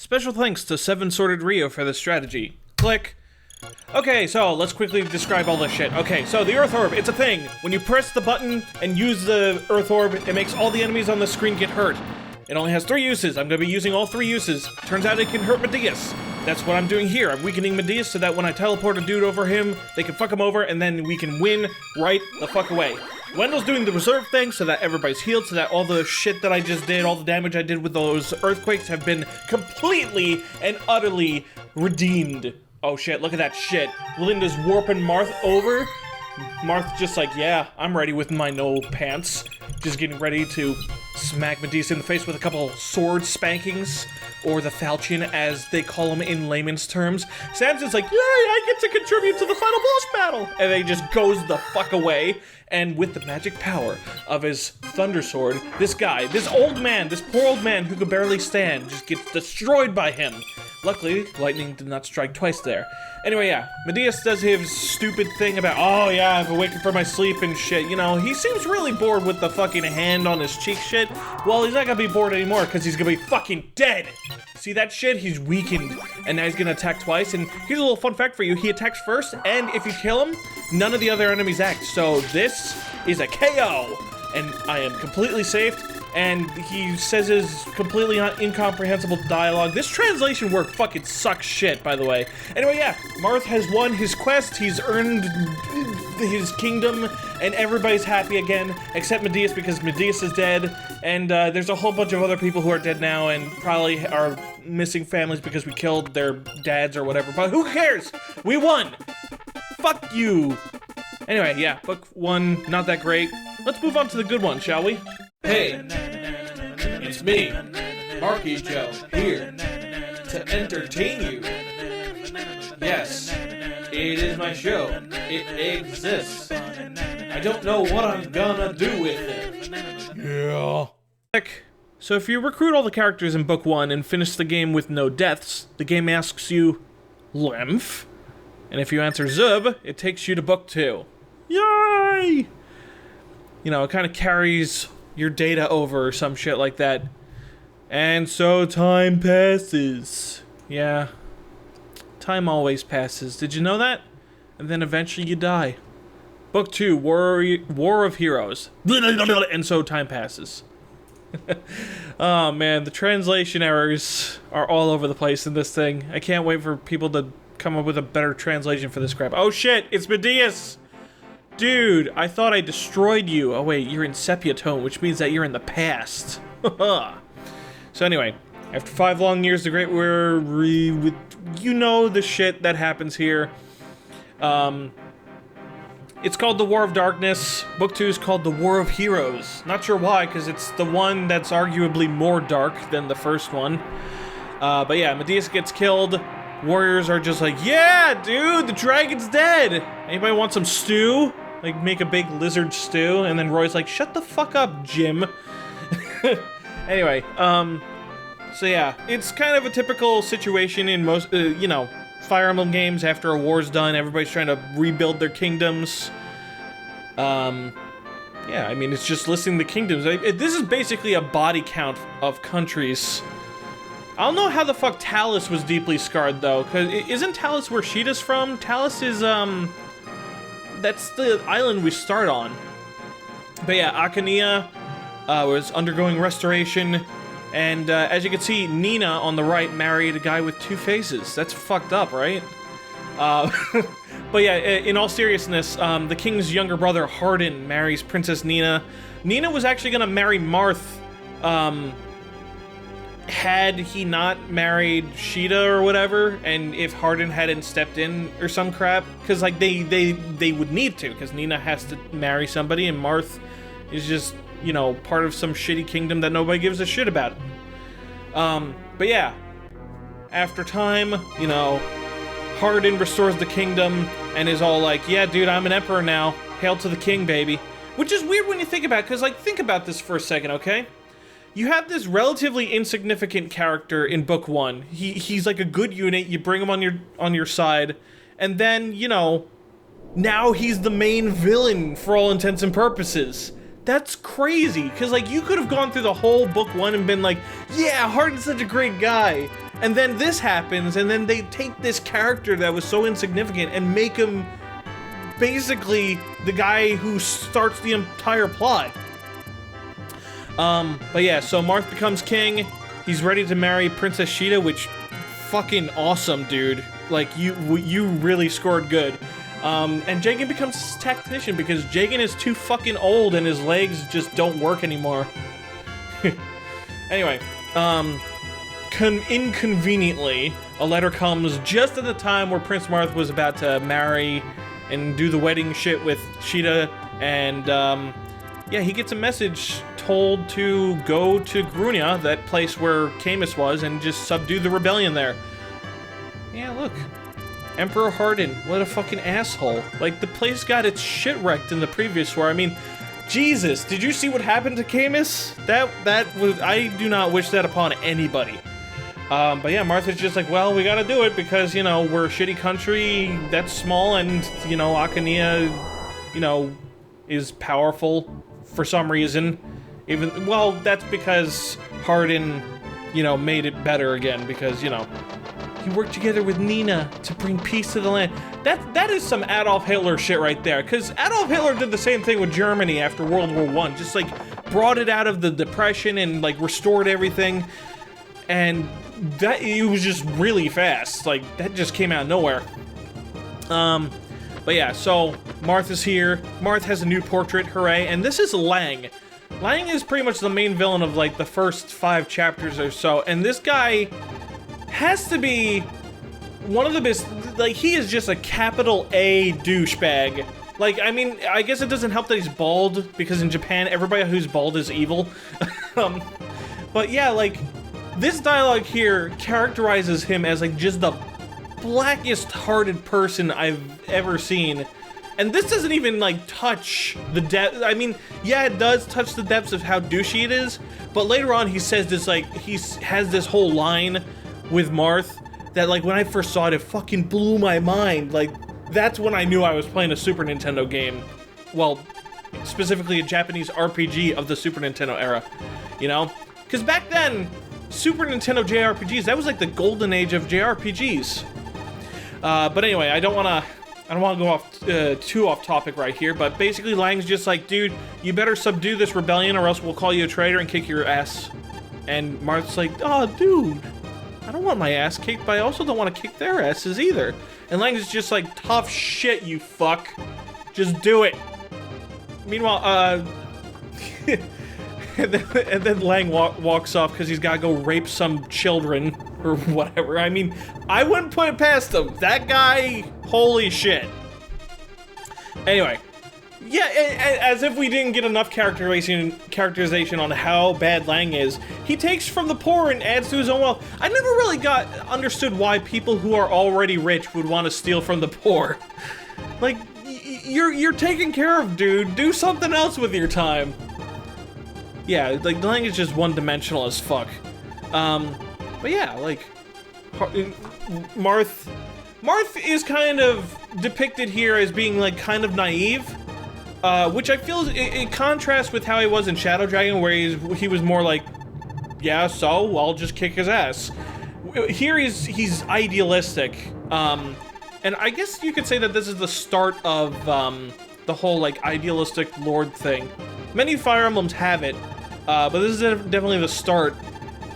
Special thanks to Seven Sworded Rio for this strategy. Click. Okay, so let's quickly describe all this shit. Okay, so the Earth Orb, it's a thing. When you press the button and use the Earth Orb, it makes all the enemies on the screen get hurt. It only has 3 uses. I'm gonna be using all 3 uses. Turns out it can hurt Medeus. That's what I'm doing here. I'm weakening Medeus so that when I teleport a dude over him, they can fuck him over and then we can win right the fuck away. Wendell's doing the reserve thing so that everybody's healed, so that all the shit that I just did, all the damage I did with those earthquakes have been completely and utterly redeemed. Oh shit, look at that shit. Linda's warping Marth over. Marth's just like, yeah, I'm ready with my no pants. Just getting ready to smack Medeus in the face with a couple sword spankings, or the falchion as they call them in layman's terms. Samson's like, yay, I get to contribute to the final boss battle! And then he just goes the fuck away, and with the magic power of his thunder sword, this guy, this old man, this poor old man who could barely stand, just gets destroyed by him. Luckily, lightning did not strike twice there. Anyway, yeah, Medeus does his stupid thing about, oh yeah, I've awakened from my sleep and shit. You know, he seems really bored with the fucking hand on his cheek shit. Well, he's not gonna be bored anymore because he's gonna be fucking dead. See that shit? He's weakened, and now he's gonna attack twice. And here's a little fun fact for you. He attacks first, and if you kill him, none of the other enemies act. So this is a KO, and I am completely safe. And he says his completely incomprehensible dialogue. This translation work fucking sucks shit, by the way. Anyway, yeah, Marth has won his quest, he's earned his kingdom, and everybody's happy again, except Medeus, because Medeus is dead, and there's a whole bunch of other people who are dead now, and probably are missing families because we killed their dads or whatever, but who cares? We won! Fuck you! Anyway, yeah, book 1, not that great. Let's move on to the good one, shall we? Hey, it's me, Marky Joe, here to entertain you. Yes, it is my show. It exists. I don't know what I'm gonna do with it. Yeah. So if you recruit all the characters in book 1 and finish the game with no deaths, the game asks you, lymph? And if you answer Zub, it takes you to book 2. Yay! You know, it kind of carries your data over or some shit like that. And so time passes. Yeah. Time always passes. Did you know that? And then eventually you die. Book 2, War of Heroes. And so time passes. Oh man, the translation errors are all over the place in this thing. I can't wait for people to come up with a better translation for this crap. Oh shit, it's Medeus! Dude, I thought I destroyed you. Oh wait, you're in sepia tone, which means that you're in the past. So anyway, after 5 long years, the Great War, you know the shit that happens here. It's called the War of Darkness. Book 2 is called the War of Heroes. Not sure why, because it's the one that's arguably more dark than the first one. But yeah, Medeus gets killed. Warriors are just like, yeah, dude, the dragon's dead. Anybody want some stew? Like, make a big lizard stew, and then Roy's like, shut the fuck up, Jim. Anyway, so yeah, it's kind of a typical situation in most, you know, Fire Emblem games. After a war's done, everybody's trying to rebuild their kingdoms. Yeah, I mean, it's just listing the kingdoms. This is basically a body count of countries. I don't know how the fuck Talus was deeply scarred, though, because isn't Talus where Sheeta's from? Talus is, that's the island we start on. But yeah, Akania was undergoing restoration, and as you can see, Nina on the right married a guy with 2 faces. That's fucked up, right? But yeah, in all seriousness, the king's younger brother, Hardin, marries Princess Nina. Nina was actually gonna marry Marth, had he not married Sheeta or whatever, and if Hardin hadn't stepped in or some crap, because like they would need to, because Nina has to marry somebody, and Marth is just, you know, part of some shitty kingdom that nobody gives a shit about. But yeah, after time, you know, Hardin restores the kingdom and is all like, yeah, dude, I'm an emperor now. Hail to the king, baby. Which is weird when you think about it, because like, think about this for a second, okay? You have this relatively insignificant character in book 1. He's like a good unit. You bring him on your side, and then, you know, now he's the main villain for all intents and purposes. That's crazy, because like you could have gone through the whole book 1 and been like, yeah, Hardin's such a great guy, And then this happens, and then they take this character that was so insignificant and make him basically the guy who starts the entire plot. But yeah, so Marth becomes king. He's ready to marry Princess Sheeta, which fucking awesome, dude. Like, you really scored good. And Jagan becomes his tactician because Jagan is too fucking old and his legs just don't work anymore. Anyway, inconveniently, a letter comes just at the time where Prince Marth was about to marry and do the wedding shit with Sheeta, and, yeah, he gets a message told to go to Grunia, that place where Camus was, and just subdue the rebellion there. Yeah, look. Emperor Hardin, what a fucking asshole. Like, the place got its shit wrecked in the previous war. I mean, Jesus, did you see what happened to Camus? That was, I do not wish that upon anybody. But yeah, Martha's just like, well, we gotta do it because, you know, we're a shitty country that's small and, you know, Akania, you know, is powerful for some reason. Even, well, that's because Hardin, you know, made it better again because, you know, he worked together with Nina to bring peace to the land. That is some Adolf Hitler shit right there, because Adolf Hitler did the same thing with Germany after World War I, just like brought it out of the depression and like restored everything, and that, it was just really fast. Like, that just came out of nowhere. But yeah, so Marth is here. Marth has a new portrait, hooray, and this is Lang. Lang is pretty much the main villain of like the first 5 chapters or so, and this guy has to be one of the best. Like, he is just a capital A douchebag. Like, I mean, I guess it doesn't help that he's bald, because in Japan, everybody who's bald is evil. But yeah, like, this dialogue here characterizes him as, like, just the blackest-hearted person I've ever seen. And this doesn't even, like, touch the depth. I mean, yeah, it does touch the depths of how douchey it is, but later on he says this, like, he has this whole line with Marth that, like, when I first saw it, it fucking blew my mind. Like, that's when I knew I was playing a Super Nintendo game. Well, specifically a Japanese RPG of the Super Nintendo era, you know? Because back then, Super Nintendo JRPGs, that was like the golden age of JRPGs. But anyway, I don't want to go off too off topic right here, but basically Lang's just like, dude, you better subdue this rebellion or else we'll call you a traitor and kick your ass. And Marth's like, oh, dude, I don't want my ass kicked, but I also don't want to kick their asses either. And Lang is just like, tough shit, you fuck. Just do it. Meanwhile, and then Lang walks off because he's got to go rape some children or whatever. I mean, I wouldn't put it past him. That guy, holy shit. Anyway, yeah, as if we didn't get enough characterization on how bad Lang is, he takes from the poor and adds to his own wealth. I never really understood why people who are already rich would want to steal from the poor. Like, you're taken care of, dude. Do something else with your time. Yeah, like, Lang is just one-dimensional as fuck. But yeah, like, Marth is kind of depicted here as being, like, kind of naive. Which I feel it contrasts with how he was in Shadow Dragon, where he was more like, yeah, so I'll just kick his ass. Here he's idealistic, and I guess you could say that this is the start of the whole like idealistic lord thing. Many Fire Emblems have it, but this is definitely the start.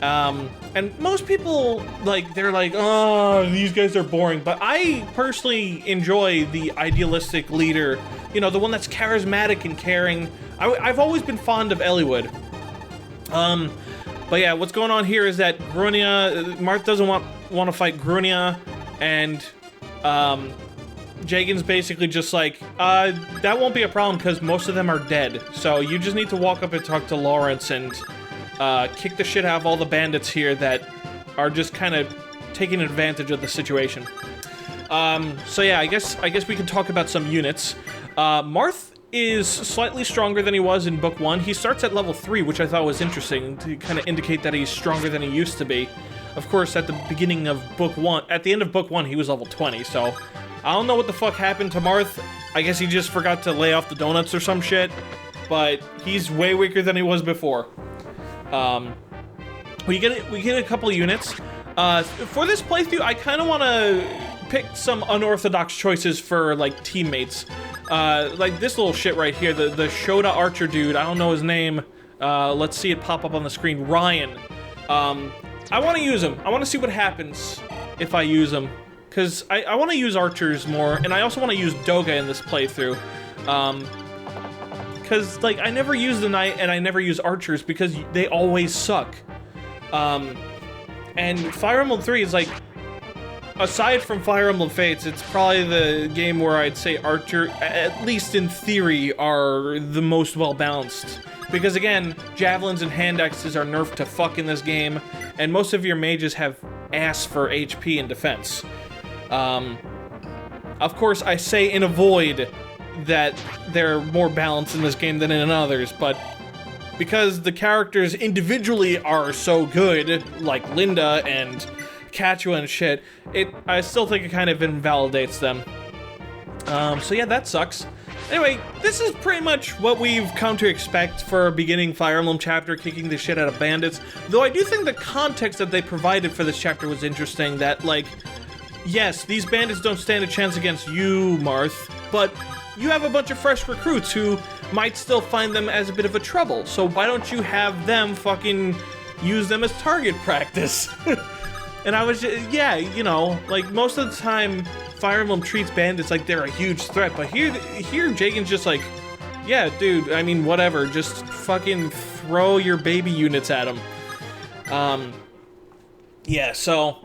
And most people, like, they're like, oh, these guys are boring, but I personally enjoy the idealistic leader. You know, the one that's charismatic and caring. I've always been fond of Eliwood. But yeah, what's going on here is that Marth doesn't want to fight Grunia, and Jagan's basically just like, that won't be a problem because most of them are dead. So you just need to walk up and talk to Lawrence and kick the shit out of all the bandits here that are just kind of taking advantage of the situation. So yeah, I guess we can talk about some units. Marth is slightly stronger than he was in Book 1. He starts at level 3, which I thought was interesting to kind of indicate that he's stronger than he used to be. Of course, at the beginning of Book 1, at the end of Book 1, he was level 20, so I don't know what the fuck happened to Marth. I guess he just forgot to lay off the donuts or some shit, but he's way weaker than he was before. We get a couple of units. For this playthrough, I kind of want to pick some unorthodox choices for, like, teammates. Like this little shit right here, the Shota Archer dude, I don't know his name. Let's see it pop up on the screen. Ryan. I want to use him. I want to see what happens if I use him. Because I want to use archers more, and I also want to use Doga in this playthrough. Because, like, I never use the knight, and I never use archers, because they always suck. And Fire Emblem 3 is, like, aside from Fire Emblem Fates, it's probably the game where I'd say archer, at least in theory, are the most well-balanced. Because, again, javelins and hand axes are nerfed to fuck in this game, and most of your mages have ass for HP and defense. Of course, I say in a void that they're more balanced in this game than in others, but because the characters individually are so good, like Linda and Katua and shit, I still think it kind of invalidates them. So yeah, that sucks. Anyway, this is pretty much what we've come to expect for a beginning Fire Emblem chapter, kicking the shit out of bandits. Though I do think the context that they provided for this chapter was interesting, that, like, yes, these bandits don't stand a chance against you, Marth, but you have a bunch of fresh recruits who might still find them as a bit of a trouble, so why don't you have them fucking use them as target practice? And I was just, yeah, you know, like, most of the time, Fire Emblem treats bandits like they're a huge threat, but here Jagen's just like, yeah, dude, I mean, whatever, just fucking throw your baby units at him. Yeah, so,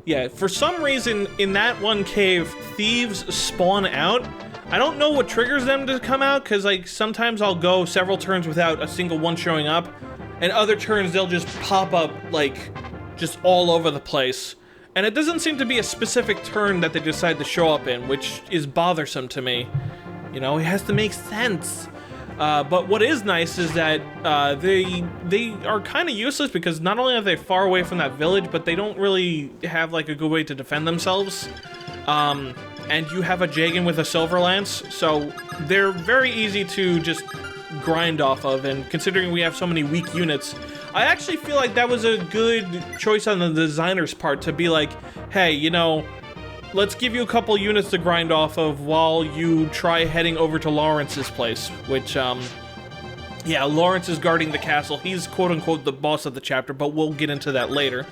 yeah, for some reason, in that one cave, thieves spawn out. I don't know what triggers them to come out, because, like, sometimes I'll go several turns without a single one showing up, and other turns they'll just pop up, like, just all over the place. And it doesn't seem to be a specific turn that they decide to show up in, which is bothersome to me. You know, it has to make sense. But what is nice is that they are kind of useless, because not only are they far away from that village, but they don't really have, like, a good way to defend themselves. And you have a Jagen with a Silver Lance, so they're very easy to just grind off of, and considering we have so many weak units, I actually feel like that was a good choice on the designer's part to be like, hey, you know, let's give you a couple units to grind off of while you try heading over to Lawrence's place, which, yeah, Lawrence is guarding the castle. He's quote-unquote the boss of the chapter, but we'll get into that later.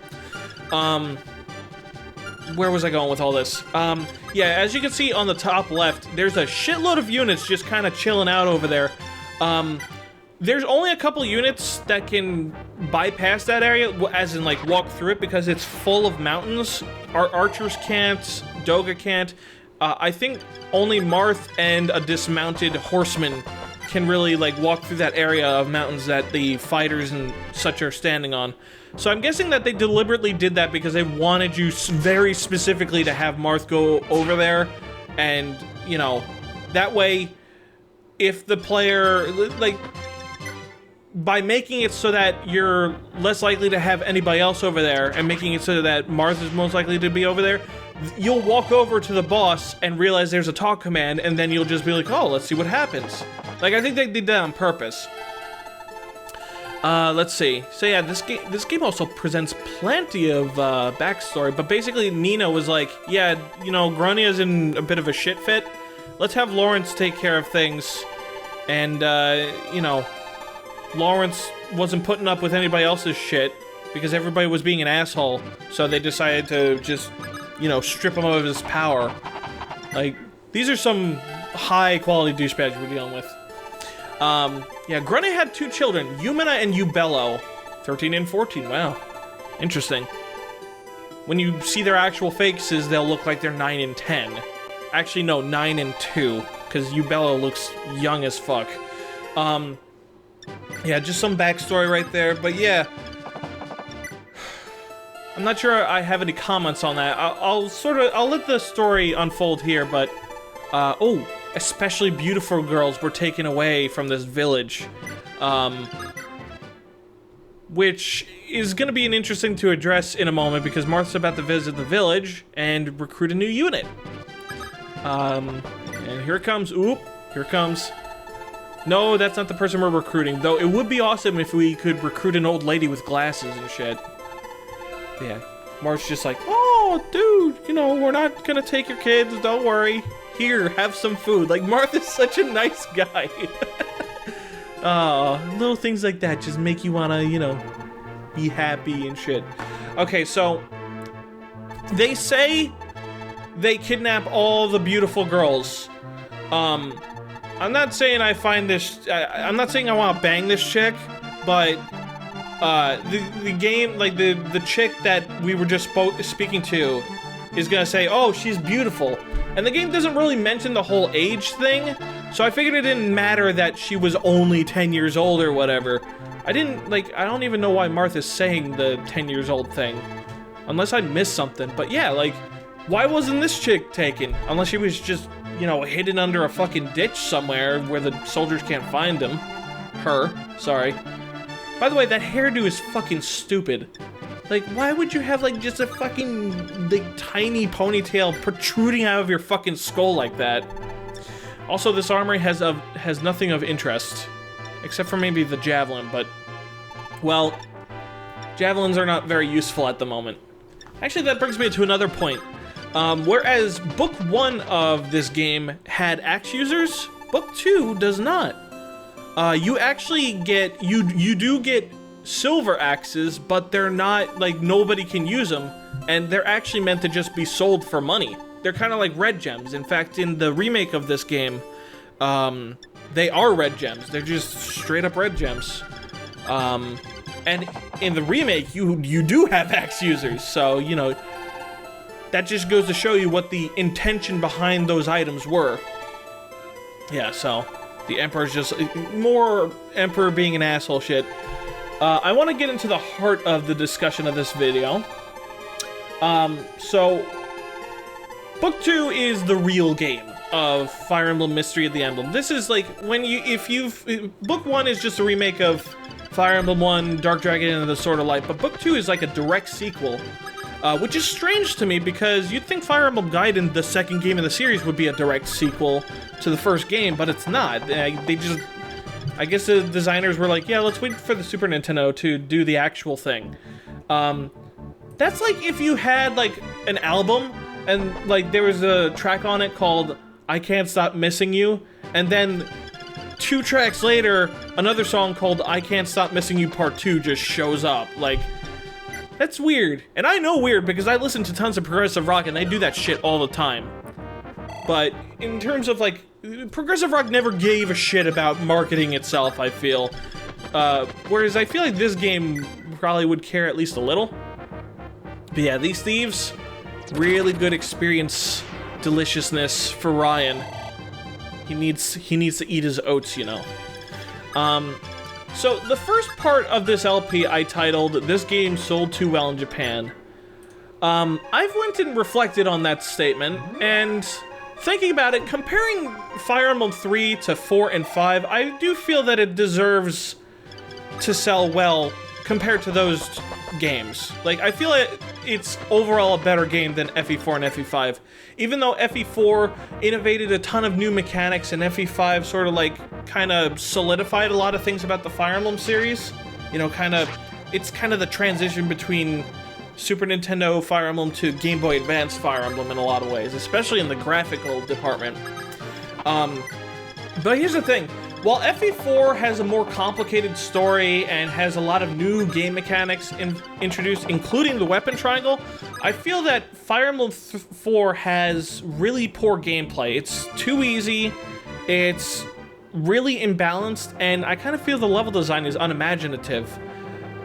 Where was I going with all this? Yeah, as you can see on the top left, there's a shitload of units just kind of chilling out over there. There's only a couple units that can bypass that area, as in, like, walk through it, because it's full of mountains. Our archers can't, Doga can't. I think only Marth and a dismounted horseman can really, like, walk through that area of mountains that the fighters and such are standing on. So I'm guessing that they deliberately did that because they wanted you very specifically to have Marth go over there, and, you know, that way, if the player, like, by making it so that you're less likely to have anybody else over there, and making it so that Marth is most likely to be over there, you'll walk over to the boss and realize there's a talk command, and then you'll just be like, oh, let's see what happens. Like, I think they did that on purpose. Let's see. So yeah, this game also presents plenty of backstory, but basically Nina was like, yeah, you know, Grunia's in a bit of a shit fit. Let's have Lawrence take care of things, and, you know, Lawrence wasn't putting up with anybody else's shit because everybody was being an asshole, so they decided to just, you know, strip him of his power. Like, these are some high-quality douchebags we're dealing with. Yeah, Grunia had 2 children, Yumina and Ubello. 13 and 14, wow. Interesting. When you see their actual faces, they'll look like they're 9 and 10. Actually, no, 9 and 2, because Ubello looks young as fuck. Yeah, just some backstory right there, but yeah. I'm not sure I have any comments on that. I'll let the story unfold here, but, oh, especially beautiful girls were taken away from this village, which is going to be an interesting to address in a moment, because Martha's about to visit the village and recruit a new unit. And here it comes. Oop, here it comes. No, that's not the person we're recruiting, though it would be awesome if we could recruit an old lady with glasses and shit. Yeah. Marth's just like, oh, dude, you know, we're not gonna take your kids, don't worry. Here, have some food. Like, Marth is such a nice guy. Little things like that just make you wanna, you know, be happy and shit. Okay, so they say they kidnap all the beautiful girls. I'm not saying I find this, I'm not saying I want to bang this chick, but the game, like the chick that we were just speaking to is gonna say, oh, she's beautiful. And the game doesn't really mention the whole age thing, so I figured it didn't matter that she was only 10 years old or whatever. I don't even know why Martha's saying the 10 years old thing. Unless I missed something, but yeah, like, why wasn't this chick taken? Unless she was just, you know, hidden under a fucking ditch somewhere where the soldiers can't find him. Her, sorry. By the way, that hairdo is fucking stupid. Like, why would you have, like, just a fucking, like, tiny ponytail protruding out of your fucking skull like that? Also, this armory has nothing of interest. Except for maybe the javelin, but, well, javelins are not very useful at the moment. Actually, that brings me to another point. Whereas Book 1 of this game had axe users, Book 2 does not. You actually get, you do get silver axes, but they're not, like, nobody can use them, and they're actually meant to just be sold for money. They're kind of like red gems. In fact, in the remake of this game, they are red gems. They're just straight up red gems. And in the remake, you do have axe users, so, you know, that just goes to show you what the intention behind those items were. Yeah, so, the Emperor's just, more Emperor being an asshole shit. I want to get into the heart of the discussion of this video. So, Book 2 is the real game of Fire Emblem Mystery of the Emblem. This is like, when Book 1 is just a remake of Fire Emblem 1, Dark Dragon, and the Sword of Light, but Book 2 is like a direct sequel, which is strange to me because you'd think Fire Emblem Gaiden, the second game in the series, would be a direct sequel to the first game, but it's not. I guess the designers were like, yeah, let's wait for the Super Nintendo to do the actual thing. That's like if you had, like, an album, and, like, there was a track on it called I Can't Stop Missing You, and then 2 tracks later, another song called I Can't Stop Missing You Part 2 just shows up. Like, that's weird. And I know weird because I listen to tons of progressive rock and they do that shit all the time. But in terms of, like, progressive rock never gave a shit about marketing itself, I feel. Whereas I feel like this game probably would care at least a little. But yeah, these thieves, really good experience, deliciousness for Ryan. He needs to eat his oats, you know. So the first part of this LP I titled, This Game Sold Too Well in Japan. I've went and reflected on that statement, and thinking about it, comparing Fire Emblem 3 to 4 and 5, I do feel that it deserves to sell well compared to those games. Like, I feel it's overall a better game than FE4 and FE5. Even though FE4 innovated a ton of new mechanics and FE5 sort of, like, kind of solidified a lot of things about the Fire Emblem series. You know, it's kind of the transition between Super Nintendo Fire Emblem to Game Boy Advance Fire Emblem in a lot of ways, especially in the graphical department. But here's the thing. While FE4 has a more complicated story and has a lot of new game mechanics introduced, including the weapon triangle, I feel that Fire Emblem 4 has really poor gameplay. It's too easy, it's really imbalanced, and I kind of feel the level design is unimaginative.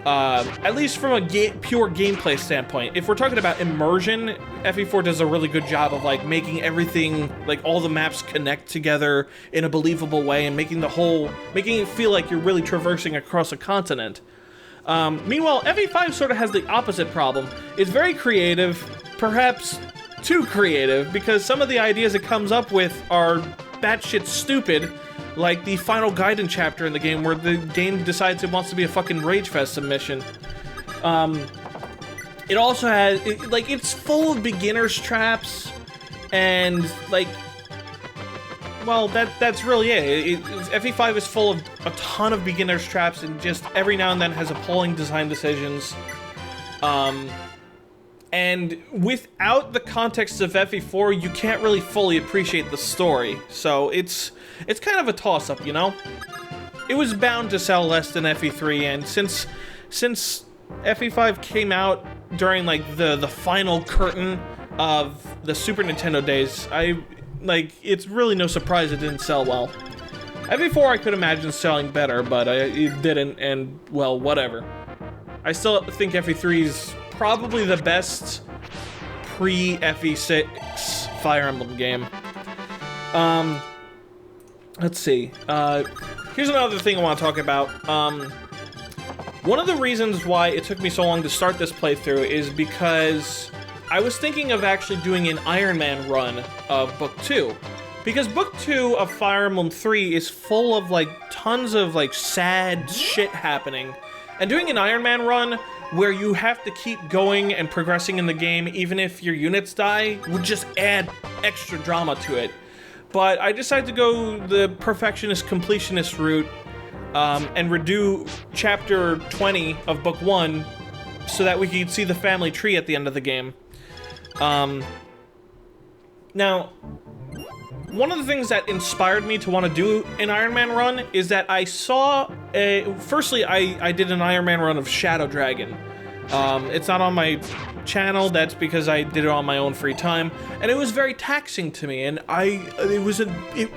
At least from a pure gameplay standpoint. If we're talking about immersion, FE4 does a really good job of, like, making everything, like, all the maps connect together in a believable way and making it feel like you're really traversing across a continent. Meanwhile, FE5 sort of has the opposite problem. It's very creative, perhaps too creative, because some of the ideas it comes up with are batshit stupid, like the final Gaiden chapter in the game where the game decides it wants to be a fucking Rage Fest submission. It also has, it's full of beginner's traps, and, like, well, that's really it. FE5 is full of a ton of beginner's traps and just every now and then has appalling design decisions. And without the context of FE4, you can't really fully appreciate the story. So it's kind of a toss-up, you know? It was bound to sell less than FE3, and since FE5 came out during, like, the final curtain of the Super Nintendo days, it's really no surprise it didn't sell well. FE4 I could imagine selling better, but it didn't, and, well, whatever. I still think FE3's probably the best pre-FE6 Fire Emblem game. Let's see. Here's another thing I want to talk about. One of the reasons why it took me so long to start this playthrough is because I was thinking of actually doing an Iron Man run of Book 2. Because Book 2 of Fire Emblem 3 is full of, like, tons of, like, sad shit happening. And doing an Iron Man run where you have to keep going and progressing in the game even if your units die would just add extra drama to it. But I decided to go the perfectionist completionist route and redo chapter 20 of book 1 so that we could see the family tree at the end of the game. Now, one of the things that inspired me to want to do an Iron Man run is that I saw firstly, I did an Iron Man run of Shadow Dragon. It's not on my channel, that's because I did it on my own free time, and it was very taxing to me, and it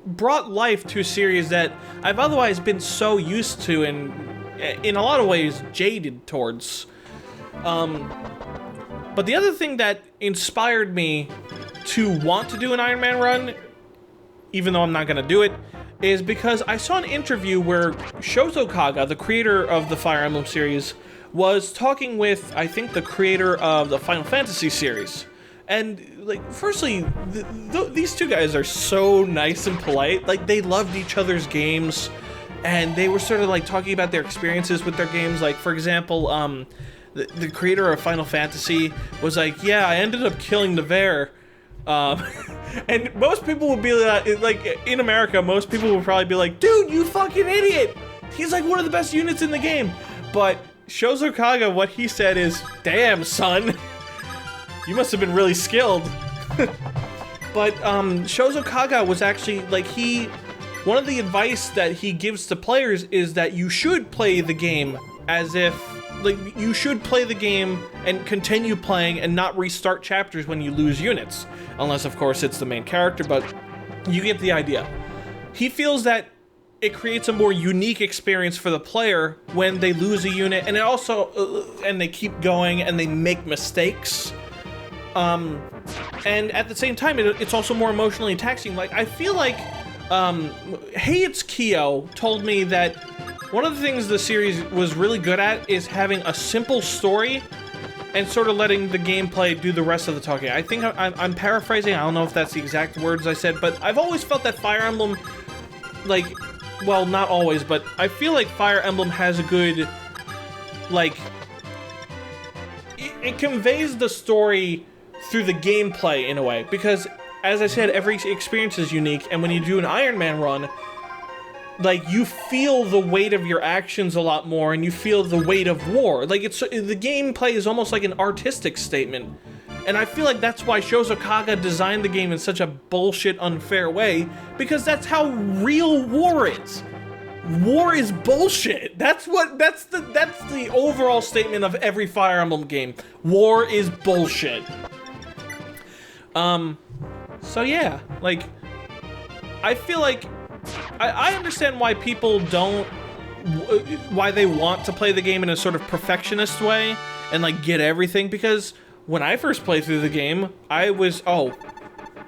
brought life to a series that I've otherwise been so used to and in a lot of ways jaded towards. But the other thing that inspired me to want to do an Iron Man run, even though I'm not gonna do it, is because I saw an interview where Shozo Kaga, the creator of the Fire Emblem series, was talking with, I think, the creator of the Final Fantasy series. And, like, firstly, these two guys are so nice and polite. Like, they loved each other's games, and they were sort of, like, talking about their experiences with their games. Like, for example, the creator of Final Fantasy was like, yeah, I ended up killing Nevere. And most people would be like, in America, most people would probably be like, dude, you fucking idiot! He's, like, one of the best units in the game. But Shozo Kaga, what he said is, damn, son, you must have been really skilled. But Shozo Kaga was actually, like, one of the advice that he gives to players is that you should play the game as if, like, you should play the game and continue playing and not restart chapters when you lose units. Unless, of course, it's the main character, but you get the idea. He feels that it creates a more unique experience for the player when they lose a unit, and it also, and they keep going and they make mistakes. And at the same time, it's also more emotionally taxing. Like, I feel like, Hey It's Kyo told me that one of the things the series was really good at is having a simple story and sort of letting the gameplay do the rest of the talking. I think I'm paraphrasing, I don't know if that's the exact words I said, but I've always felt that Fire Emblem, like, well, not always, but I feel like Fire Emblem has a good, like, it conveys the story through the gameplay in a way, because, as I said, every experience is unique, and when you do an Iron Man run, like, you feel the weight of your actions a lot more, and you feel the weight of war. Like, the gameplay is almost like an artistic statement. And I feel like that's why Shozo Kaga designed the game in such a bullshit, unfair way, because that's how real war is. War is bullshit. That's the overall statement of every Fire Emblem game. War is bullshit. So yeah, like, I feel like I understand why people why they want to play the game in a sort of perfectionist way and, like, get everything, because when I first played through the game, I was, oh,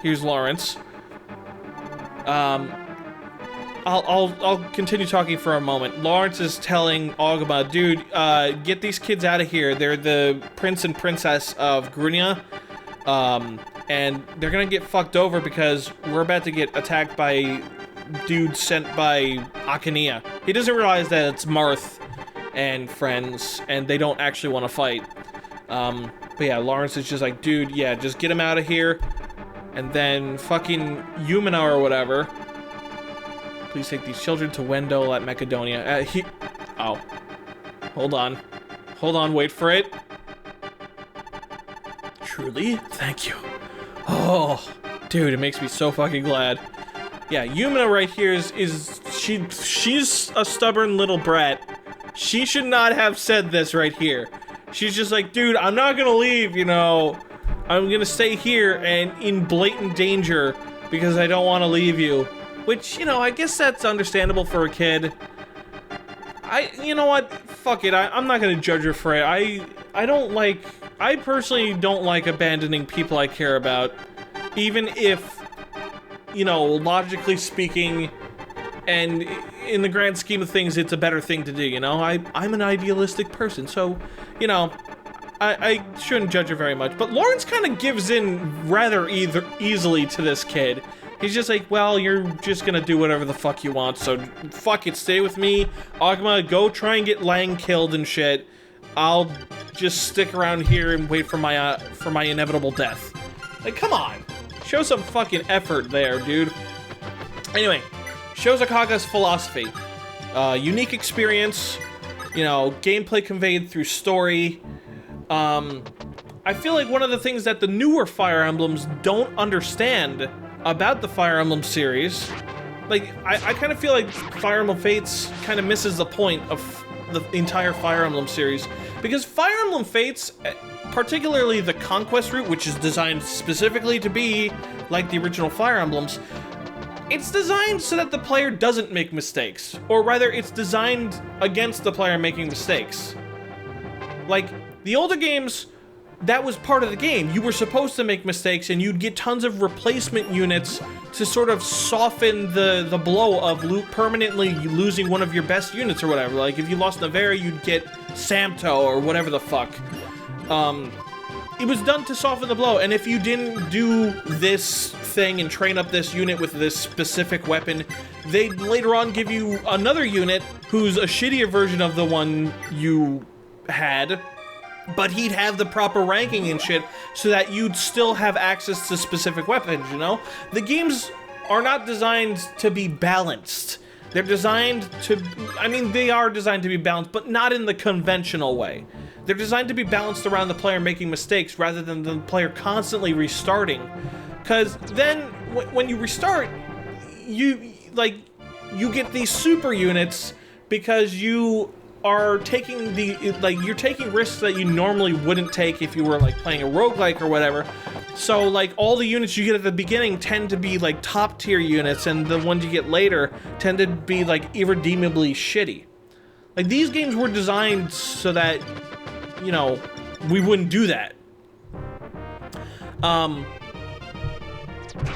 here's Lawrence. I'll continue talking for a moment. Lawrence is telling Ogama, dude, get these kids out of here. They're the prince and princess of Grunia, and they're gonna get fucked over because we're about to get attacked by dudes sent by Akania. He doesn't realize that it's Marth and friends, and they don't actually want to fight. But yeah, Lawrence is just like, dude, yeah, just get him out of here. And then fucking Yumina or whatever. Please take these children to Wendell at Macedonia. Oh. Hold on. Hold on, wait for it. Truly? Thank you. Oh, dude, it makes me so fucking glad. Yeah, Yumina right here she's a stubborn little brat. She should not have said this right here. She's just like, dude, I'm not gonna leave, you know. I'm gonna stay here and in blatant danger because I don't want to leave you. Which, you know, I guess that's understandable for a kid. You know what? Fuck it. I'm not gonna judge her for it. I personally don't like abandoning people I care about, even if, you know, logically speaking, and in the grand scheme of things, it's a better thing to do, you know? I'm an idealistic person, so, you know, I shouldn't judge her very much. But Lawrence kind of gives in rather easily to this kid. He's just like, well, you're just gonna do whatever the fuck you want, so fuck it, stay with me. Agma, go try and get Lang killed and shit. I'll just stick around here and wait for my inevitable death. Like, come on. Show some fucking effort there, dude. Anyway, shows Akaga's philosophy. Unique experience, you know, gameplay conveyed through story. I feel like one of the things that the newer Fire Emblems don't understand about the Fire Emblem series, like, I kind of feel like Fire Emblem Fates kind of misses the point of the entire Fire Emblem series, because Fire Emblem Fates, particularly the Conquest route, which is designed specifically to be like the original Fire Emblems, it's designed so that the player doesn't make mistakes, or rather, it's designed against the player making mistakes. Like, the older games, that was part of the game. You were supposed to make mistakes, and you'd get tons of replacement units to sort of soften the blow of permanently losing one of your best units or whatever. Like, if you lost Navera, you'd get Samto or whatever the fuck. It was done to soften the blow, and if you didn't do this thing and train up this unit with this specific weapon, they'd later on give you another unit who's a shittier version of the one you had, but he'd have the proper ranking and shit so that you'd still have access to specific weapons, you know? The games are not designed to be balanced. They're designed to, I mean, they are designed to be balanced, but not in the conventional way. They're designed to be balanced around the player making mistakes rather than the player constantly restarting. Because then, when you restart, you get these super units because you are taking you're taking risks that you normally wouldn't take if you were, like, playing a roguelike or whatever. So, like, all the units you get at the beginning tend to be, like, top tier units, and the ones you get later tend to be, like, irredeemably shitty. Like, these games were designed so that, you know, we wouldn't do that.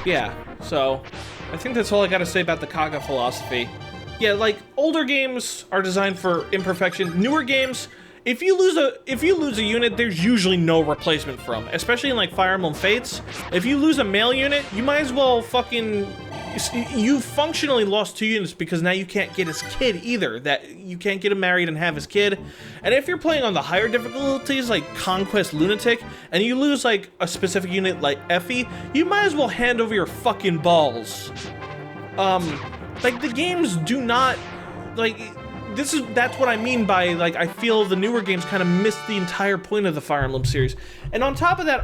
Yeah, so I think that's all I gotta say about the Kaga philosophy. Yeah, like, older games are designed for imperfection. Newer games, if you lose a unit, there's usually no replacement for them. Especially in, like, Fire Emblem Fates. If you lose a male unit, you might as well fucking... You functionally lost 2 units because now you can't get his kid either. That you can't get him married and have his kid. And if you're playing on the higher difficulties, like Conquest Lunatic, and you lose, like, a specific unit like Effie, you might as well hand over your fucking balls. Like, the games do not, like, that's what I mean by, like, I feel the newer games kind of miss the entire point of the Fire Emblem series. And on top of that,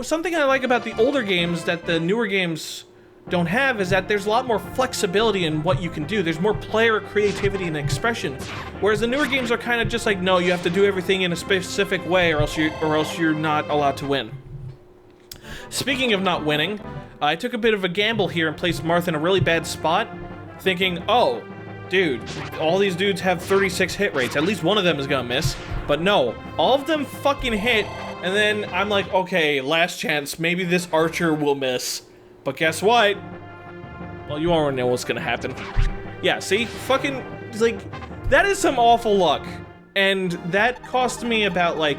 something I like about the older games that the newer games don't have is that there's a lot more flexibility in what you can do. There's more player creativity and expression. Whereas the newer games are kind of just like, no, you have to do everything in a specific way or else you're not allowed to win. Speaking of not winning, I took a bit of a gamble here and placed Marth in a really bad spot, thinking, oh, dude, all these dudes have 36 hit rates. At least one of them is gonna miss. But no, all of them fucking hit, and then I'm like, okay, last chance, maybe this archer will miss. But guess what? Well, you already know what's gonna happen. Yeah, see? Fucking, like, that is some awful luck. And that cost me about, like,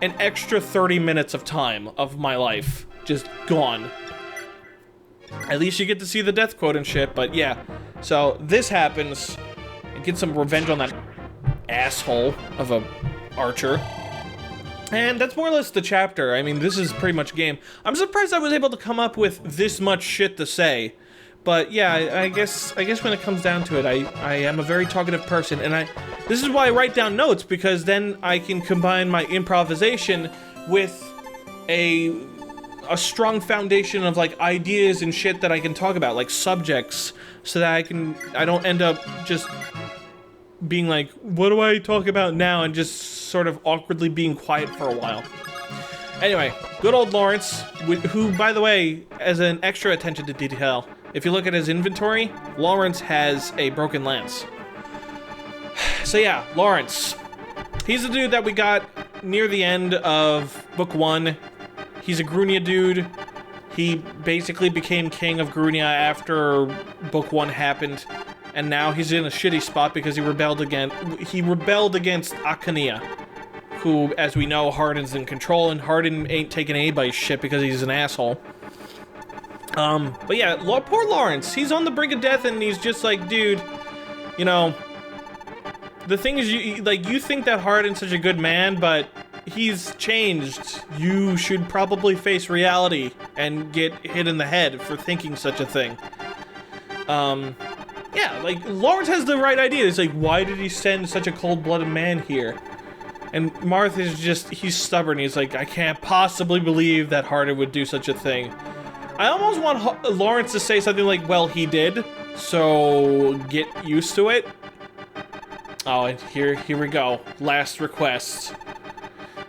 an extra 30 minutes of time of my life. Just gone. At least you get to see the death quote and shit, but yeah. So, this happens, and get some revenge on that asshole of a archer. And that's more or less the chapter. I mean, this is pretty much game. I'm surprised I was able to come up with this much shit to say. But yeah, I guess when it comes down to it, I am a very talkative person, and this is why I write down notes, because then I can combine my improvisation with a strong foundation of like ideas and shit that I can talk about, like subjects, so that I don't end up just being like, what do I talk about now, and just sort of awkwardly being quiet for a while. Anyway, good old Lawrence, who, by the way, as an extra attention to detail, if you look at his inventory, Lawrence has a broken lance. So yeah, Lawrence. He's the dude that we got near the end of book 1. He's a Grunia dude. He basically became king of Grunia after book 1 happened, and now he's in a shitty spot because he rebelled against Akania, who, as we know, Hardin's in control, and Hardin ain't taking anybody's shit because he's an asshole. But yeah, poor Lawrence. He's on the brink of death, and he's just like, dude, you know, the thing is, you think that Hardin's such a good man, but he's changed. You should probably face reality and get hit in the head for thinking such a thing. Yeah, like, Lawrence has the right idea. It's like, why did he send such a cold-blooded man here? And Martha's just, he's stubborn. He's like, I can't possibly believe that Hardin would do such a thing. I almost want Lawrence to say something like, well, he did, so get used to it. Oh, and here we go. Last request.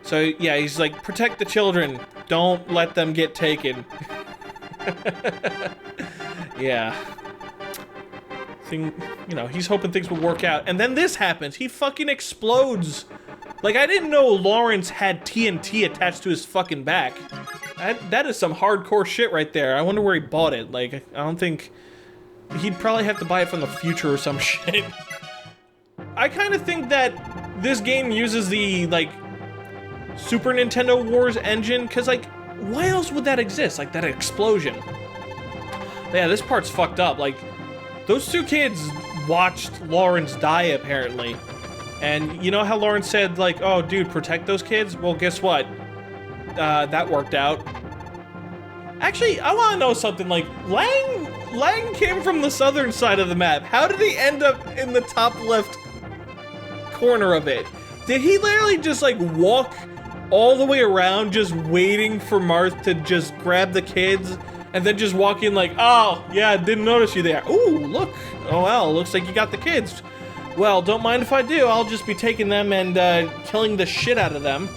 So, yeah, he's like, protect the children. Don't let them get taken. Yeah. You know, he's hoping things will work out. And then this happens. He fucking explodes. Like, I didn't know Lawrence had TNT attached to his fucking back. That is some hardcore shit right there. I wonder where he bought it. Like, I don't think... He'd probably have to buy it from the future or some shit. I kind of think that this game uses the, like, Super Nintendo Wars engine, because, like, why else would that exist? Like, that explosion. But yeah, this part's fucked up. Like, those two kids watched Lawrence die, apparently. And you know how Lawrence said, like, oh, dude, protect those kids? Well, guess what? That worked out. Actually, I want to know something. Like, Lang came from the southern side of the map. How did he end up in the top left corner of it? Did he literally just, like, walk all the way around just waiting for Marth to just grab the kids and then just walk in like, oh, yeah, didn't notice you there. Ooh, look. Oh, well, looks like you got the kids. Well, don't mind if I do. I'll just be taking them and killing the shit out of them.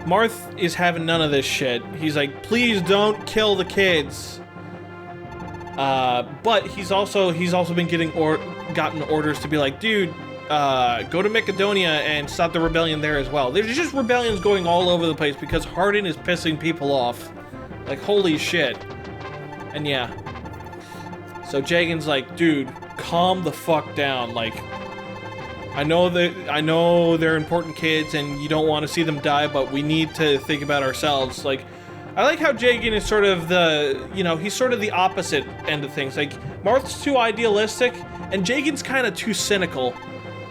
Marth is having none of this shit. He's like, please don't kill the kids. But he's also been gotten orders to be like, dude, go to Macedonia and stop the rebellion there as well. There's just rebellions going all over the place because Hardin is pissing people off. Like, holy shit. And yeah. So Jagan's like, dude, calm the fuck down. Like, I know they're important kids and you don't want to see them die, but we need to think about ourselves. Like, I like how Jagan is sort of he's sort of the opposite end of things. Like, Marth's too idealistic and Jagan's kind of too cynical.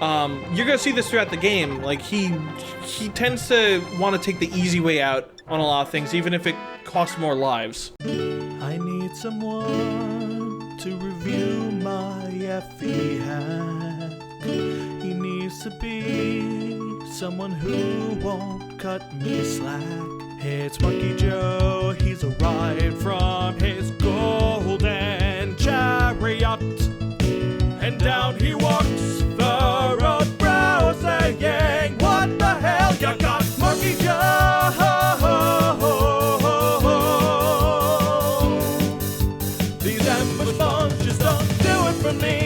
You're gonna see this throughout the game. Like, he tends to want to take the easy way out on a lot of things, even if it costs more lives. I need someone to review my FE hack. He needs to be someone who won't cut me slack. It's Monkey Joe, he's arrived from his golden chariot, and down he walks the road browsing. What the hell, you got Monkey Joe? These ambush bombs just don't do it for me.